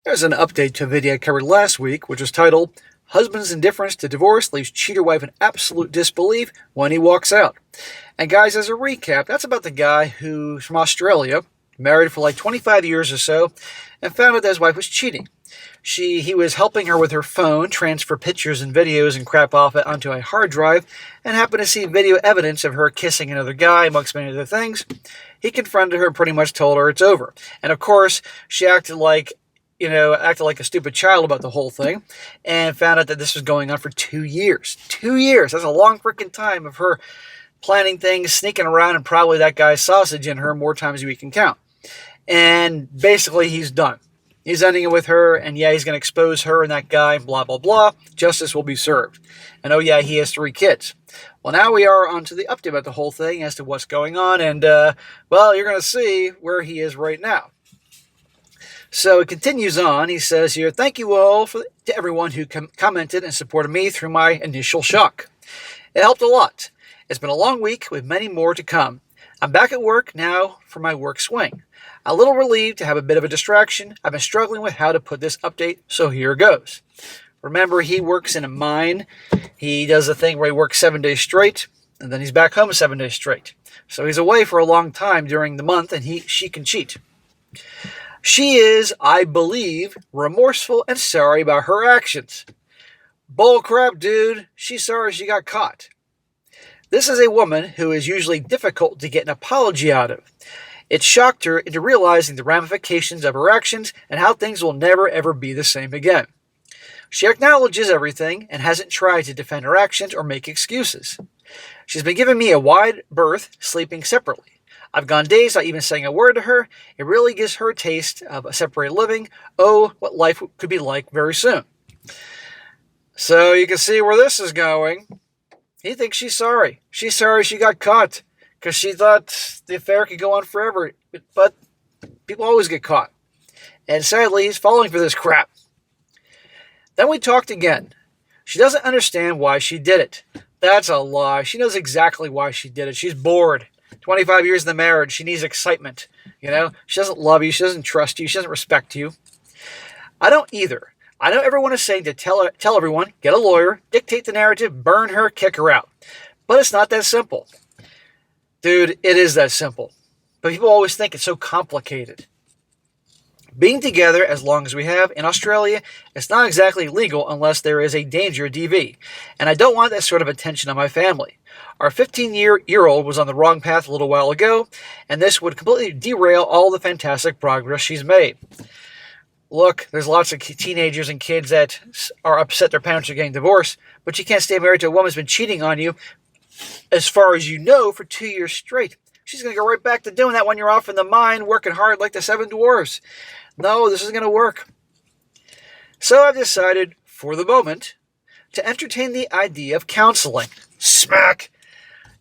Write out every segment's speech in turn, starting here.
There's an update to a video I covered last week, which was titled, Husband's Indifference to Divorce Leaves Cheater Wife in Absolute Disbelief When He Walks Out. And guys, as a recap, that's about the guy who's from Australia, married for like 25 years or so, and found out that his wife was cheating. He was helping her with her phone, transfer pictures and videos and crap off it onto a hard drive, and happened to see video evidence of her kissing another guy, amongst many other things. He confronted her and pretty much told her it's over. And of course, she acted like a stupid child about the whole thing, and found out that this was going on for 2 years. 2 years! That's a long freaking time of her planning things, sneaking around, and probably that guy's sausage in her more times than we can count. And basically, he's done. He's ending it with her, and yeah, he's going to expose her and that guy, blah, blah, blah. Justice will be served. And oh yeah, he has 3 kids. Well, now we are on to the update about the whole thing as to what's going on, and, well, you're going to see where he is right now. So it continues on. He says here, thank you all to everyone who commented and supported me through my initial shock. It helped a lot. It's been a long week with many more to come. I'm back at work now for my work swing. A little relieved to have a bit of a distraction. I've been struggling with how to put this update, so here goes. Remember, he works in a mine. He does a thing where he works 7 days straight, and then he's back home 7 days straight. So he's away for a long time during the month, and she can cheat. She is, I believe, remorseful and sorry about her actions. Bullcrap, dude. She's sorry she got caught. This is a woman who is usually difficult to get an apology out of. It shocked her into realizing the ramifications of her actions and how things will never ever be the same again. She acknowledges everything and hasn't tried to defend her actions or make excuses. She's been giving me a wide berth, sleeping separately. I've gone days not even saying a word to her. It really gives her a taste of a separated living. Oh, what life could be like very soon. So you can see where this is going. He thinks she's sorry. She's sorry she got caught because she thought the affair could go on forever. But people always get caught. And sadly, he's falling for this crap. Then we talked again. She doesn't understand why she did it. That's a lie. She knows exactly why she did it. She's bored. 25 years in the marriage. She needs excitement. She doesn't love you. She doesn't trust you. She doesn't respect you. I don't either. I know everyone is saying to tell everyone, get a lawyer, dictate the narrative, burn her, kick her out. But it's not that simple. Dude, it is that simple. But people always think it's so complicated. Being together as long as we have in Australia, it's not exactly legal unless there is a danger DV. And I don't want that sort of attention on my family. Our 15-year-old was on the wrong path a little while ago, and this would completely derail all the fantastic progress she's made. Look, there's lots of teenagers and kids that are upset their parents are getting divorced, but you can't stay married to a woman who's been cheating on you, as far as you know, for 2 years straight. She's going to go right back to doing that when you're off in the mine, working hard like the 7 dwarves. No, this isn't going to work. So I've decided, for the moment, to entertain the idea of counseling. Smack!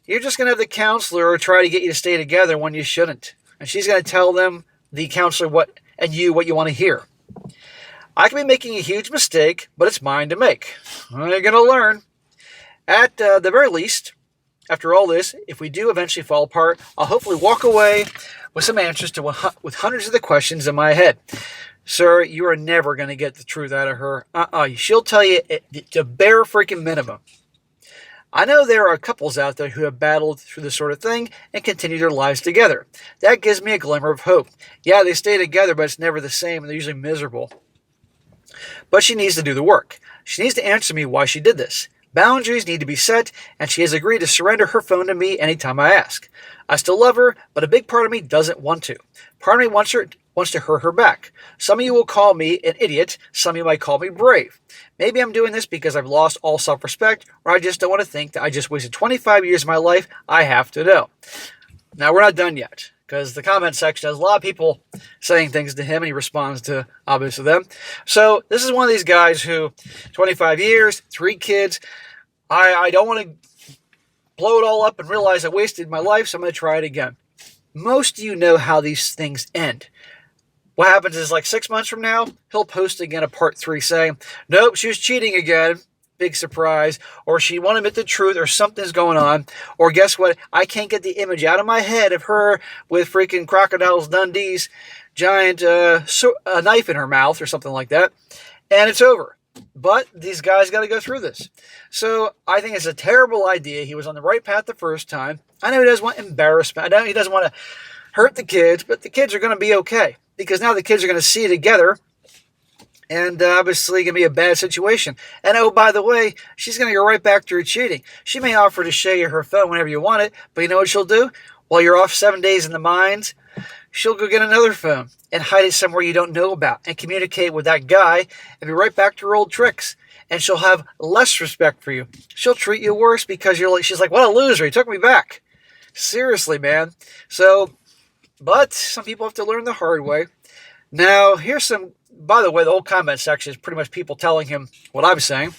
You're just going to have the counselor try to get you to stay together when you shouldn't. And she's going to tell the counselor, what you want to hear. I could be making a huge mistake, but it's mine to make. You're going to learn. At the very least, after all this, if we do eventually fall apart, I'll hopefully walk away with some answers with hundreds of the questions in my head. Sir, you are never going to get the truth out of her. She'll tell you the bare freaking minimum. I know there are couples out there who have battled through this sort of thing and continue their lives together. That gives me a glimmer of hope. Yeah, they stay together, but it's never the same, and they're usually miserable. But she needs to do the work. She needs to answer me why she did this. Boundaries need to be set, and she has agreed to surrender her phone to me anytime I ask. I still love her, but a big part of me doesn't want to. Part of me wants to hurt her back. Some of you will call me an idiot. Some of you might call me brave. Maybe I'm doing this because I've lost all self-respect, or I just don't want to think that I just wasted 25 years of my life. I have to know. Now, we're not done yet, because the comment section has a lot of people saying things to him, and he responds to, obviously, them. So this is one of these guys who, 25 years, 3 kids, I don't want to blow it all up and realize I wasted my life, so I'm going to try it again. Most of you know how these things end. What happens is, like 6 months from now, he'll post again a part 3 saying, nope, she was cheating again. Big surprise. Or she won't admit the truth, or something's going on. Or guess what? I can't get the image out of my head of her with freaking Crocodiles Dundee's giant a knife in her mouth or something like that, and it's over. But these guys got to go through this. So I think it's a terrible idea. He was on the right path the first time. I know he doesn't want embarrassment. I know he doesn't want to hurt the kids, but the kids are going to be okay. Because now the kids are going to see together, and obviously going to be a bad situation. And oh, by the way, she's going to go right back to her cheating. She may offer to show you her phone whenever you want it, but you know what she'll do? While you're off 7 days in the mines, she'll go get another phone and hide it somewhere you don't know about and communicate with that guy and be right back to her old tricks. And she'll have less respect for you. She'll treat you worse because she's like, what a loser, he took me back. Seriously, man. So, but some people have to learn the hard way. Now, here's some, by the way, the whole comment section is pretty much people telling him what I'm saying.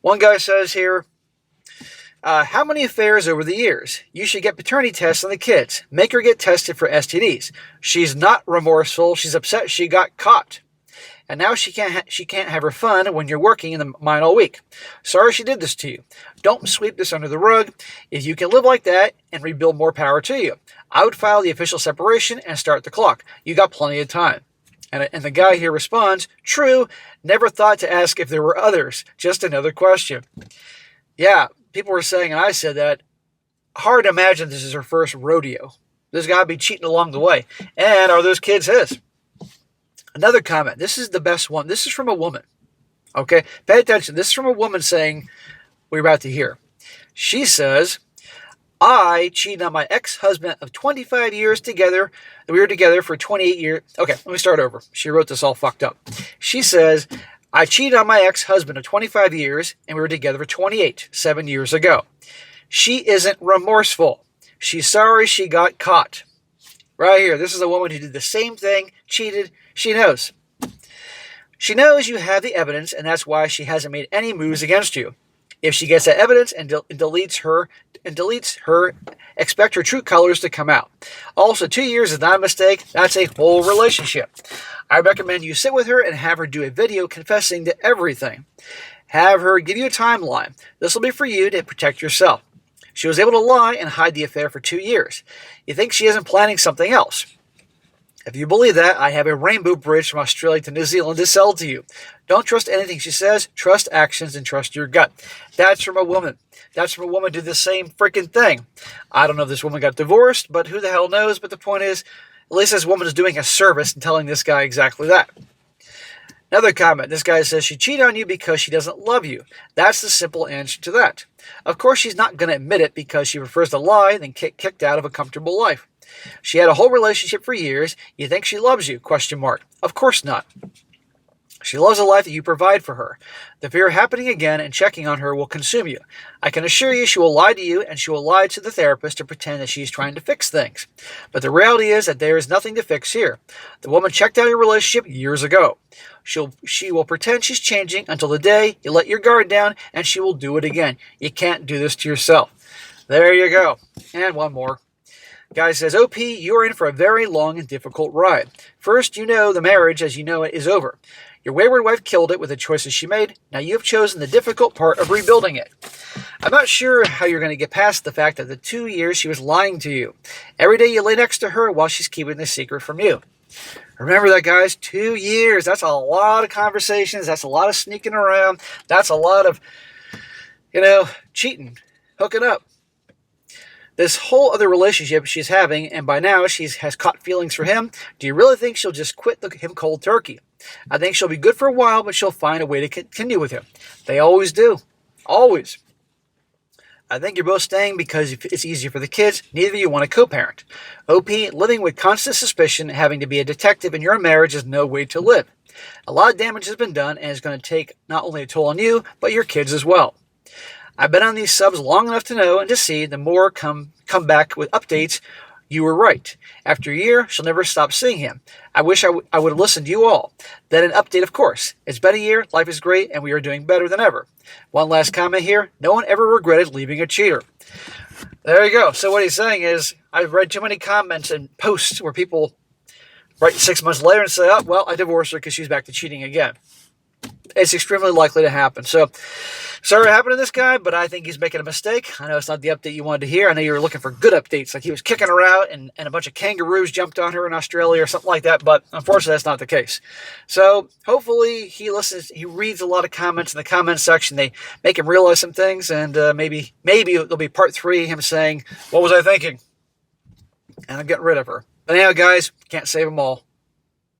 One guy says here, how many affairs over the years? You should get paternity tests on the kids. Make her get tested for STDs. She's not remorseful. She's upset she got caught. And now she can't have her fun when you're working in the mine all week. Sorry she did this to you. Don't sweep this under the rug. If you can live like that and rebuild, more power to you. I would file the official separation and start the clock. You got plenty of time. And the guy here responds, true, never thought to ask if there were others. Just another question. Yeah, people were saying, and I said that, hard to imagine this is her first rodeo. There's got to be cheating along the way. And are those kids his? Another comment. This is the best one. This is from a woman. Okay? Pay attention. This is from a woman saying we're about to hear. She says, I cheated on my ex-husband of 25 years together. We were together for 28 years. Okay, let me start over. She wrote this all fucked up. She says, I cheated on my ex-husband of 25 years, and we were together for 28, 7 years ago. She isn't remorseful. She's sorry she got caught. Right here, this is a woman who did the same thing, cheated. She knows. She knows you have the evidence, and that's why she hasn't made any moves against you. If she gets that evidence and deletes her, expect her true colors to come out. Also, 2 years is not a mistake. That's a whole relationship. I recommend you sit with her and have her do a video confessing to everything. Have her give you a timeline. This will be for you to protect yourself. She was able to lie and hide the affair for 2 years. You think she isn't planning something else? If you believe that, I have a rainbow bridge from Australia to New Zealand to sell to you. Don't trust anything she says. Trust actions and trust your gut. That's from a woman. That's from a woman who did the same freaking thing. I don't know if this woman got divorced, but who the hell knows? But the point is, at least this woman is doing a service and telling this guy exactly that. Another comment. This guy says she cheated on you because she doesn't love you. That's the simple answer to that. Of course, she's not going to admit it because she prefers to lie than get kicked out of a comfortable life. She had a whole relationship for years. You think she loves you? Question mark. Of course not. She loves the life that you provide for her. The fear of happening again and checking on her will consume you. I can assure you she will lie to you and she will lie to the therapist to pretend that she's trying to fix things. But the reality is that there is nothing to fix here. The woman checked out your relationship years ago. She will pretend she's changing until the day you let your guard down, and she will do it again. You can't do this to yourself. There you go. And one more. Guy says, OP, you're in for a very long and difficult ride. First, you know the marriage as you know it is over. Your wayward wife killed it with the choices she made. Now you have chosen the difficult part of rebuilding it. I'm not sure how you're going to get past the fact that the 2 years she was lying to you. Every day you lay next to her while she's keeping the secret from you. Remember that, guys, 2 years. That's a lot of conversations. That's a lot of sneaking around. That's a lot of, cheating, hooking up. This whole other relationship she's having, and by now she has caught feelings for him. Do you really think she'll just quit him cold turkey? I think she'll be good for a while, but she'll find a way to continue with him. They always do. Always. I think you're both staying because it's easier for the kids. Neither of you want to co-parent. OP, living with constant suspicion, having to be a detective in your marriage is no way to live. A lot of damage has been done, and it's going to take not only a toll on you, but your kids as well. I've been on these subs long enough to know and to see the more come back with updates. You were right. After a year, she'll never stop seeing him. I wish I would have listened to you all. Then an update, of course. It's been a year, life is great, and we are doing better than ever. One last comment here. No one ever regretted leaving a cheater. There you go. So what he's saying is, I've read too many comments and posts where people write 6 months later and say, oh, well, I divorced her because she's back to cheating again. it's extremely likely to happen. So, sorry it happened to this guy, but I think he's making a mistake. I know it's not the update you wanted to hear. I know you were looking for good updates, like he was kicking her out and a bunch of kangaroos jumped on her in Australia or something like that, but unfortunately that's not the case. So hopefully he reads a lot of comments in the comment section. They make him realize some things, and maybe there'll be part 3, him saying, "What was I thinking?" And I'm getting rid of her. But anyhow, guys, can't save them all.